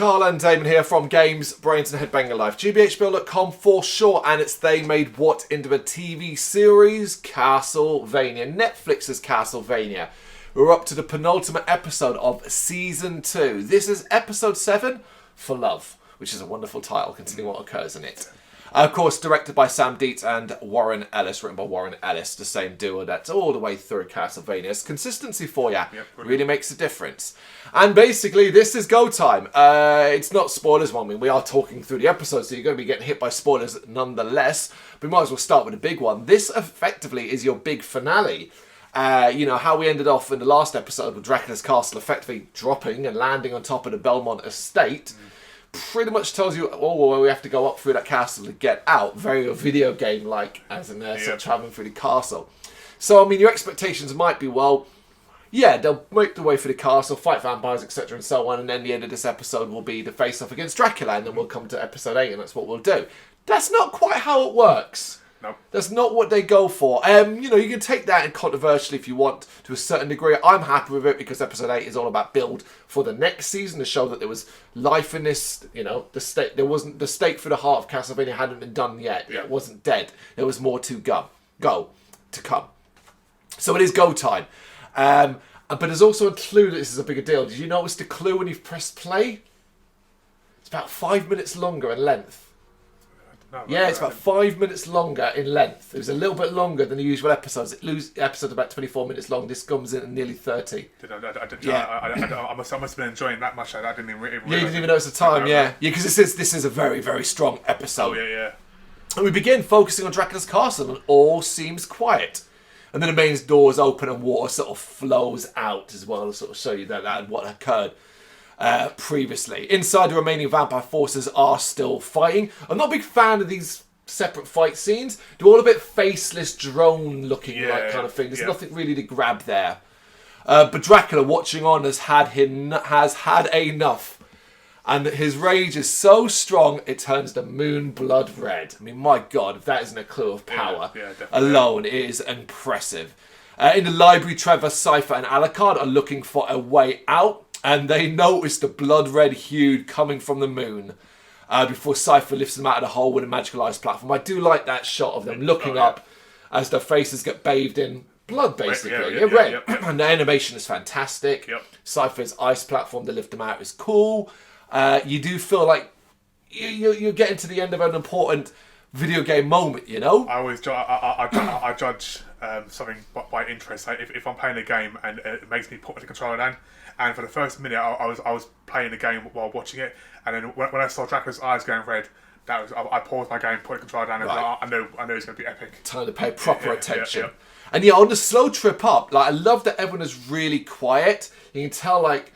Carl and Damon here from Brrraains A Head-Banging Life. gbhblofficial for short, and it's they made what into a TV series, Castlevania. Netflix's Castlevania. We're up to the penultimate episode of Season 2. This is Episode 7, For Love, which is a wonderful title considering what occurs in it. Of course, directed by Sam Dietz and Warren Ellis, written by Warren Ellis, the same duo that's all the way through Castlevania's consistency for you. Yep, really makes a difference. And basically, this is go time. It's not spoilers, I mean, we are talking through the episode, so you're going to be getting hit by spoilers nonetheless. But we might as well start with a big one. This effectively is your big finale. You know, how we ended off in the last episode with Dracula's castle effectively dropping and landing on top of the Belmont estate. Pretty much tells you, well, we have to go up through that castle to get out. Very video game-like, as in sort of travelling through the castle. So, I mean, your expectations might be, well, yeah, they'll make their way through the castle, fight vampires, etc. and so on, and then the end of this episode will be the face-off against Dracula, and then we'll come to episode 8, and that's what we'll do. That's not quite how it works. No. That's not what they go for. You know, you can take that in controversially if you want to a certain degree. I'm happy with it because episode 8 is all about build for the next season to show that there was life in this. You know, the stake for the heart of Castlevania hadn't been done yet. Yeah. It wasn't dead. There was more to come. So it is go time. But there's also a clue that this is a bigger deal. Did you notice the clue when you've pressed play? It's about 5 minutes longer in length. No, yeah, it's about 5 minutes longer in length. It was a little bit longer than the usual episodes. Episode's about 24 minutes long. This comes in at nearly 30. I must have been enjoying that much. I didn't even realize. Yeah, you didn't even notice the time, yeah. Yeah, because this is a very, very strong episode. Oh, yeah. And we begin focusing on Dracula's castle, and all seems quiet. And then the main doors open and water sort of flows out as well to sort of show you that and what occurred previously. Inside, the remaining vampire forces are still fighting. I'm not a big fan of these separate fight scenes. They're all a bit faceless, drone-looking kind of thing. There's nothing really to grab there. But Dracula, watching on, has had enough. And his rage is so strong, it turns the moon blood red. I mean, my God, if that isn't a clue of power alone, it is impressive. In the library, Trevor, Cypher and Alucard are looking for a way out, and they notice the blood red hue coming from the moon before Cypher lifts them out of the hole with a magical ice platform. I do like that shot of them looking up as their faces get bathed in blood, basically. Red. And the animation is fantastic. Cypher's ice platform to lift them out is cool. You do feel like you're getting to the end of an important video game moment, you know? I judge something by interest. Like if I'm playing a game and it makes me put the controller down, and for the first minute I was playing the game while watching it, and then when I saw Dracula's eyes going red, I paused my game, put the controller down, and I know it's going to be epic. Time to pay proper attention. And on the slow trip up, like I love that everyone is really quiet. You can tell like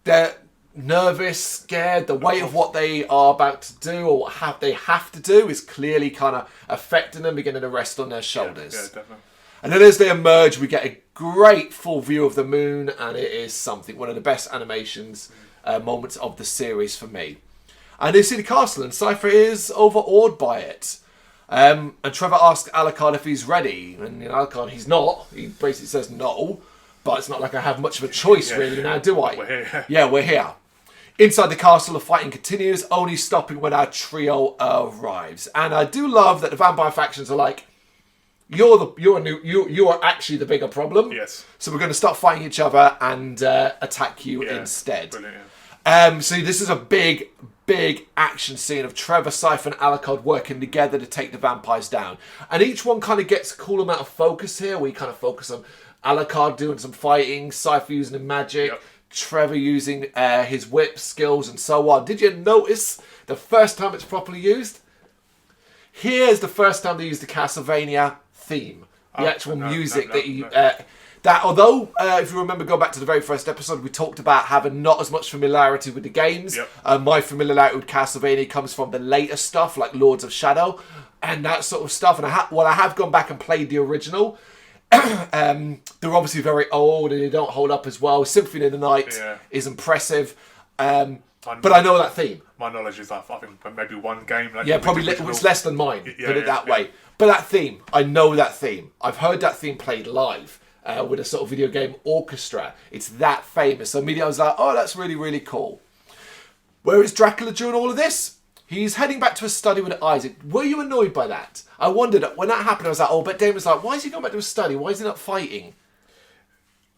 they're nervous, scared. The weight of what they are about to do or what they have to do is clearly kind of affecting them, beginning to rest on their shoulders. Yeah, definitely. And then as they emerge, we get a great full view of the moon, and it is something, one of the best animations moments of the series for me. And they see the castle, and Cypher is overawed by it. And Trevor asks Alucard if he's ready, and Alucard, he's not. He basically says no, but it's not like I have much of a choice really now, do I? We're here. Yeah, we're here. Inside the castle, the fighting continues, only stopping when our trio arrives. And I do love that the vampire factions are like, you are actually the bigger problem. Yes. So we're going to stop fighting each other and attack you instead. Brilliant. So this is a big action scene of Trevor, Cypher and Alucard working together to take the vampires down. And each one kind of gets a cool amount of focus here. We kind of focus on Alucard doing some fighting, Cypher using the magic, Trevor using his whip skills and so on. Did you notice the first time it's properly used? Here's the first time they used the Castlevania theme. The actual music that although, if you remember, go back to the very first episode, we talked about having not as much familiarity with the games. My familiarity with Castlevania comes from the later stuff, like Lords of Shadow, and that sort of stuff. And I have gone back and played the original. They're obviously very old and they don't hold up as well. Symphony of the Night is impressive. But I know that theme. My knowledge is that I think maybe one game. Like probably it's less than mine, put it that way. But that theme, I know that theme. I've heard that theme played live with a sort of video game orchestra. It's that famous. So immediately I was like, oh, that's really, really cool. Where is Dracula during all of this? He's heading back to his study with Isaac. Were you annoyed by that? I wondered, when that happened, I was like, oh, but Damon's like, why is he going back to his study? Why is he not fighting?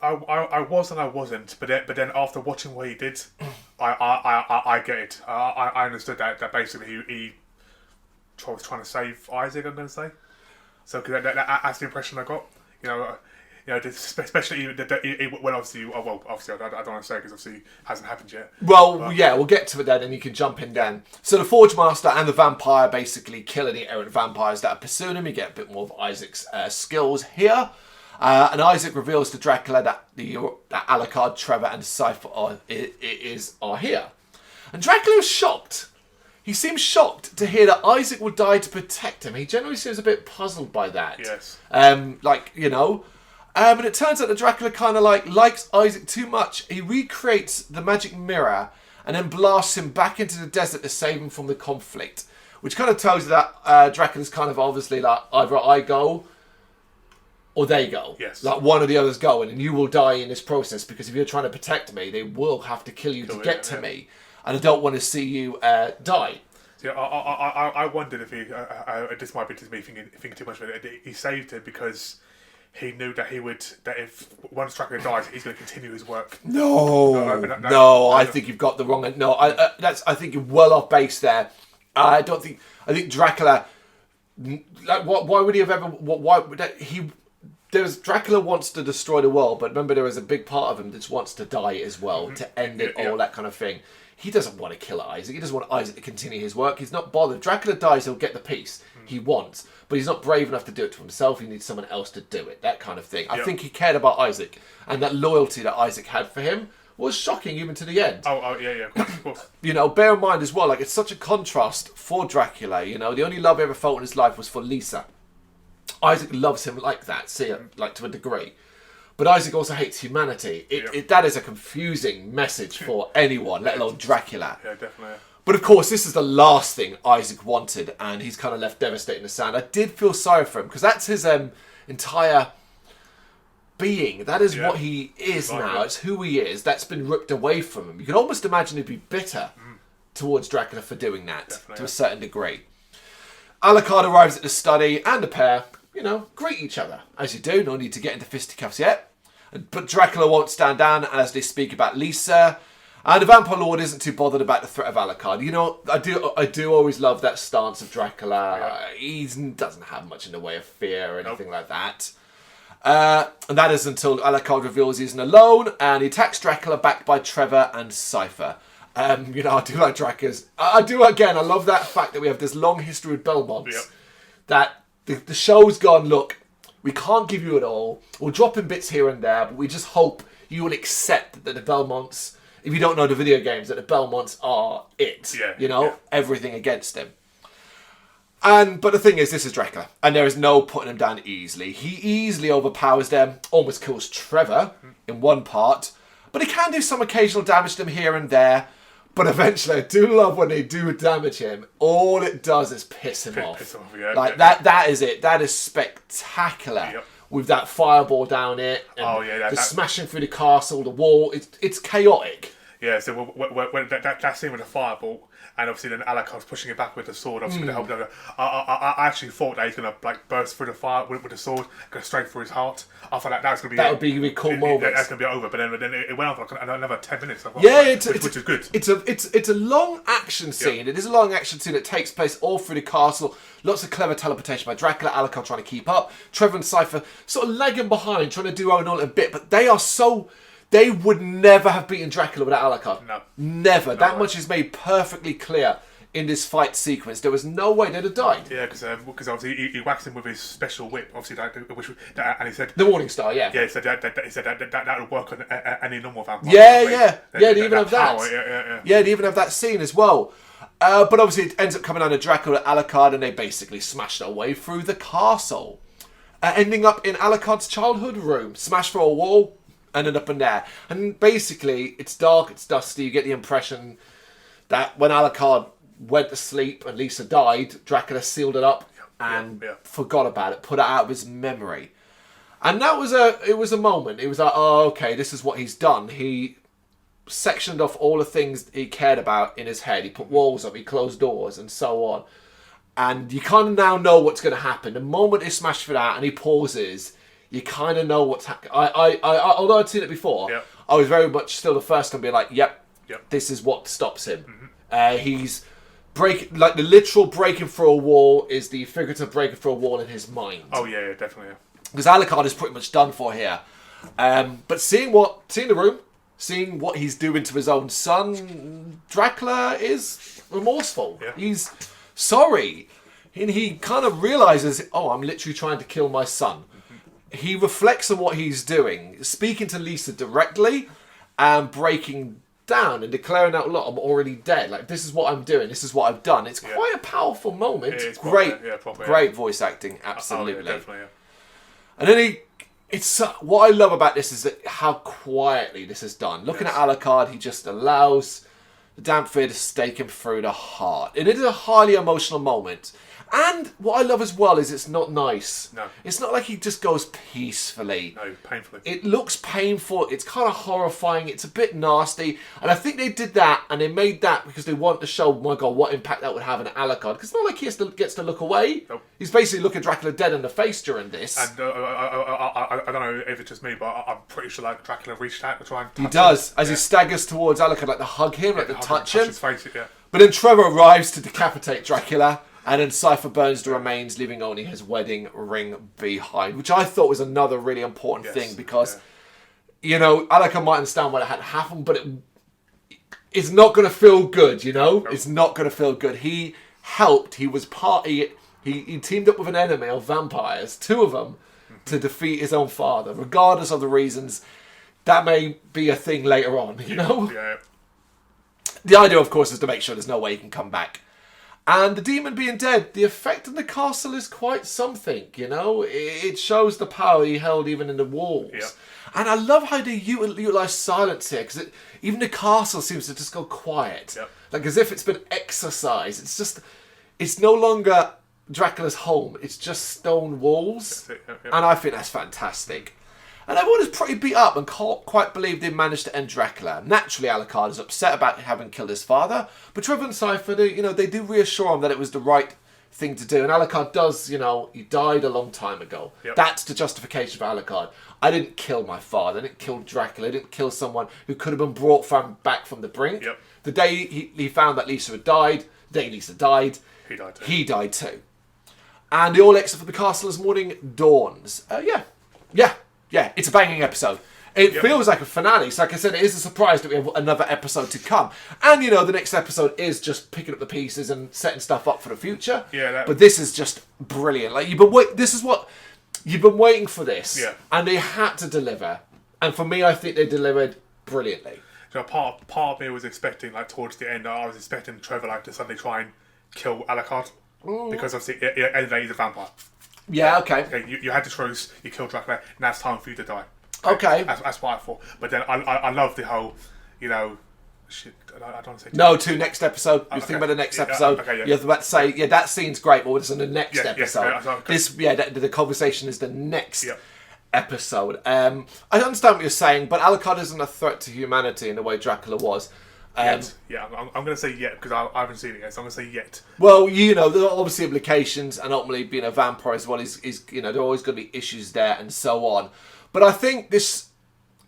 I was and I wasn't, but then after watching what he did, I get it. I understood that basically he was trying to save Isaac, I'm going to say. So that's the impression I got. Especially when obviously, I don't want to say because obviously it hasn't happened yet. Well, yeah, we'll get to it then, and you can jump in then. So the Forge Master and the vampire basically kill any errant vampires that are pursuing him. You get a bit more of Isaac's skills here. And Isaac reveals to Dracula that Alucard, Trevor, and Cypher are here. And Dracula is shocked. He seems shocked to hear that Isaac would die to protect him. He generally seems a bit puzzled by that. Yes. But it turns out that Dracula kind of likes Isaac too much. He recreates the magic mirror and then blasts him back into the desert to save him from the conflict. Which kind of tells you that Dracula's kind of obviously like, either I go or they go. Yes. Like one or the other's going, and you will die in this process because if you're trying to protect me, they will have to kill you to get to me. And I don't want to see you die. Yeah, I wondered if he. This might be just me thinking too much of it. He saved him because he knew that if once Dracula dies, he's going to continue his work. No, I think you've got the wrong. No, I think you're well off base there. I think Dracula. Like, why would he have ever? Why would he? Dracula wants to destroy the world, but remember there is a big part of him that wants to die as well, to end it, all that kind of thing. He doesn't want to kill Isaac. He doesn't want Isaac to continue his work. He's not bothered. Dracula dies, he'll get the peace he wants, but he's not brave enough to do it to himself. He needs someone else to do it, that kind of thing. I think he cared about Isaac, and that loyalty that Isaac had for him was shocking even to the end. Of course. Bear in mind as well, like, it's such a contrast for Dracula. The only love he ever felt in his life was for Lisa. Isaac loves him like that, to a degree. But Isaac also hates humanity. That is a confusing message for anyone, let alone Dracula. Yeah, definitely. But of course, this is the last thing Isaac wanted, and he's kind of left devastated in the sand. I did feel sorry for him, because that's his entire being. That is what he is now. It's who he is. That's been ripped away from him. You can almost imagine he'd be bitter towards Dracula for doing that, to a certain degree. Alucard arrives at the study, and the pair, greet each other. As you do, no need to get into fisticuffs yet. But Dracula won't stand down as they speak about Lisa. And the Vampire Lord isn't too bothered about the threat of Alucard. I do always love that stance of Dracula. Yeah. He doesn't have much in the way of fear or anything like that. And that is until Alucard reveals he isn't alone, and he attacks Dracula backed by Trevor and Cypher. I do like Dracula's. I love that fact that we have this long history with Belmonts. That the show's gone, look, we can't give you it all. We'll drop in bits here and there, but we just hope you will accept that the Belmonts, if you don't know the video games, that the Belmonts are it. Everything against him. But the thing is, this is Dracula, and there is no putting him down easily. He easily overpowers them, almost kills Trevor in one part, but he can do some occasional damage to him here and there. But eventually, I do love when they do damage him. All it does is piss him off. That is it. That is spectacular. With that fireball down it, and smashing through the castle, the wall. It's chaotic. Yeah. So when that scene with the fireball, and obviously then Alucard's pushing it back with the sword. Obviously, to help. I actually thought that he's gonna burst through the fire with the sword, go straight through his heart. I thought that was gonna be. That would be a cool moment. That's gonna be over. But then it went on for another 10 minutes. Which is good. It's a long action scene. It is a long action scene that takes place all through the castle. Lots of clever teleportation by Dracula. Alucard trying to keep up. Trevor and Cypher sort of lagging behind, trying to do our own little bit. But they are so. They would never have beaten Dracula without Alucard. No. Never. That much is made perfectly clear in this fight sequence. There was no way they'd have died. Yeah, because obviously he whacked him with his special whip. Obviously, and he said the Morning Star. Yeah. Yeah, he said that would work on any normal vampire. Yeah. They even have that. Yeah, they even have that scene as well. But obviously, it ends up coming under Dracula and Alucard, and they basically smash their way through the castle, ending up in Alucard's childhood room, smashed through a wall. Ended up in there. And basically, it's dark, it's dusty. You get the impression that when Alucard went to sleep and Lisa died, Dracula sealed it up and forgot about it, put it out of his memory. And it was a moment. It was like, oh, okay, this is what he's done. He sectioned off all the things he cared about in his head. He put walls up, he closed doors, and so on. And you kind of now know what's going to happen. The moment he smashed for that and he pauses, you kind of know what's happening. Although I'd seen it before, I was very much still the first one to be like, yep, this is what stops him. He's the literal breaking through a wall is the figurative breaking through a wall in his mind. Oh yeah, definitely. Because Alucard is pretty much done for here. But seeing the room, seeing what he's doing to his own son, Dracula is remorseful. Yeah. He's sorry. And he kind of realizes, oh, I'm literally trying to kill my son. He reflects on what he's doing, speaking to Lisa directly and breaking down and declaring out, look, I'm already dead. Like, this is what I'm doing. This is what I've done. It's quite a powerful moment. It's great. Great voice acting. Absolutely. Oh, definitely, And then what I love about this is that how quietly this is done. Looking at Alucard, he just allows the damp fear to stake him through the heart. And it is a highly emotional moment. And what I love as well is it's not nice. No. It's not like he just goes peacefully. No, painfully. It looks painful. It's kind of horrifying. It's a bit nasty. And I think they did that, and they made that because they want to show, my God, what impact that would have on Alucard. Because it's not like he gets to look away. Nope. He's basically looking Dracula dead in the face during this. And I don't know if it's just me, but I'm pretty sure like Dracula reached out to try and touch him. He does, as he staggers towards Alucard, like to hug him, like to touch him. His face, But then Trevor arrives to decapitate Dracula. And then Cypher burns the remains, leaving only his wedding ring behind, which I thought was another really important thing because, you know, Alucard might understand why that had happened, but it's not going to feel good, you know? Nope. It's not going to feel good. He helped. He was he teamed up with an enemy of vampires, 2 of them, to defeat his own father, regardless of the reasons. That may be a thing later on, you know? Yeah. The idea, of course, is to make sure there's no way he can come back. And the demon being dead, the effect on the castle is quite something, you know? It shows the power he held even in the walls. Yeah. And I love how they utilise silence here, because even the castle seems to just go quiet. Yeah. Like as if it's been exorcised. It's no longer Dracula's home, it's just stone walls. And I think that's fantastic. And everyone is pretty beat up and can't quite believe they managed to end Dracula. Naturally, Alucard is upset about having killed his father, but Trevor and Cypher, they do reassure him that it was the right thing to do. And Alucard does, he died a long time ago. Yep. That's the justification for Alucard. I didn't kill my father. I didn't kill Dracula. I didn't kill someone who could have been brought back from the brink. Yep. The day he found that Lisa had died, the day Lisa died, he died too. And they all exit from the castle as morning dawns. Yeah, it's a banging episode. It feels like a finale. So like I said, it is a surprise that we have another episode to come. And, the next episode is just picking up the pieces and setting stuff up for the future. Yeah. But this is just brilliant. Like, you've been waiting for this. Yeah. And they had to deliver. And for me, I think they delivered brilliantly. So part of me was expecting, like, towards the end, I was expecting Trevor, like, to suddenly try and kill Alucard. Because, obviously, he's a vampire. Yeah, okay. You had the truce, you killed Dracula, now it's time for you to die. Okay. That's what I thought. But then I love the whole, shit, I don't want to say... No, to next episode. You're thinking about the next episode. You're about to say, that scene's great, but it's in the next episode. The conversation is the next episode. I understand what you're saying, but Alucard isn't a threat to humanity in the way Dracula was. I'm going to say yet, because I haven't seen it yet, so I'm going to say yet. Well, there are obviously implications, and ultimately being a vampire as well is there are always going to be issues there, and so on. But I think this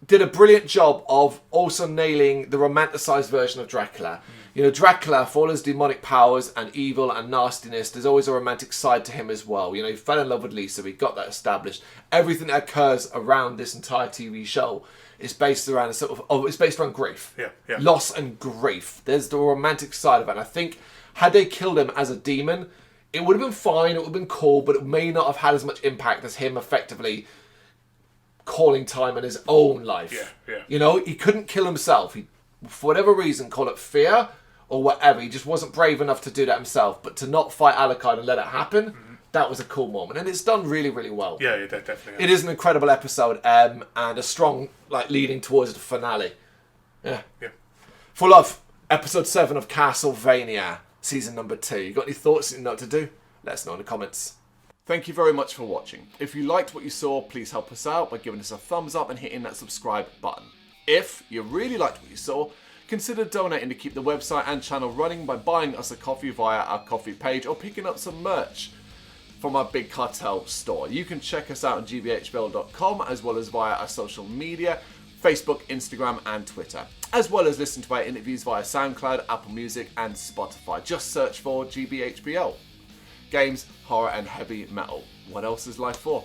did a brilliant job of also nailing the romanticised version of Dracula. Dracula, for all his demonic powers and evil and nastiness, there's always a romantic side to him as well. He fell in love with Lisa, we got that established. Everything that occurs around this entire TV show is based around it's based around grief. Yeah. Loss and grief. There's the romantic side of it. And I think had they killed him as a demon, it would have been fine, it would have been cool, but it may not have had as much impact as him effectively calling time in his own life. Yeah. He couldn't kill himself. He, for whatever reason, call it fear or whatever, he just wasn't brave enough to do that himself. But to not fight Alucard and let it happen, that was a cool moment. And it's done really, really well. Yeah, definitely. It is an incredible episode and a strong, leading towards the finale. Yeah. Full of episode 7 of Castlevania, season number 2. You got any thoughts you know what to do? Let us know in the comments. Thank you very much for watching. If you liked what you saw, please help us out by giving us a thumbs up and hitting that subscribe button. If you really liked what you saw, consider donating to keep the website and channel running by buying us a coffee via our coffee page or picking up some merch from our Big Cartel store. You can check us out on gbhbl.com as well as via our social media, Facebook, Instagram and Twitter, as well as listen to our interviews via SoundCloud, Apple Music and Spotify. Just search for GBHBL. Games, horror and heavy metal. What else is life for?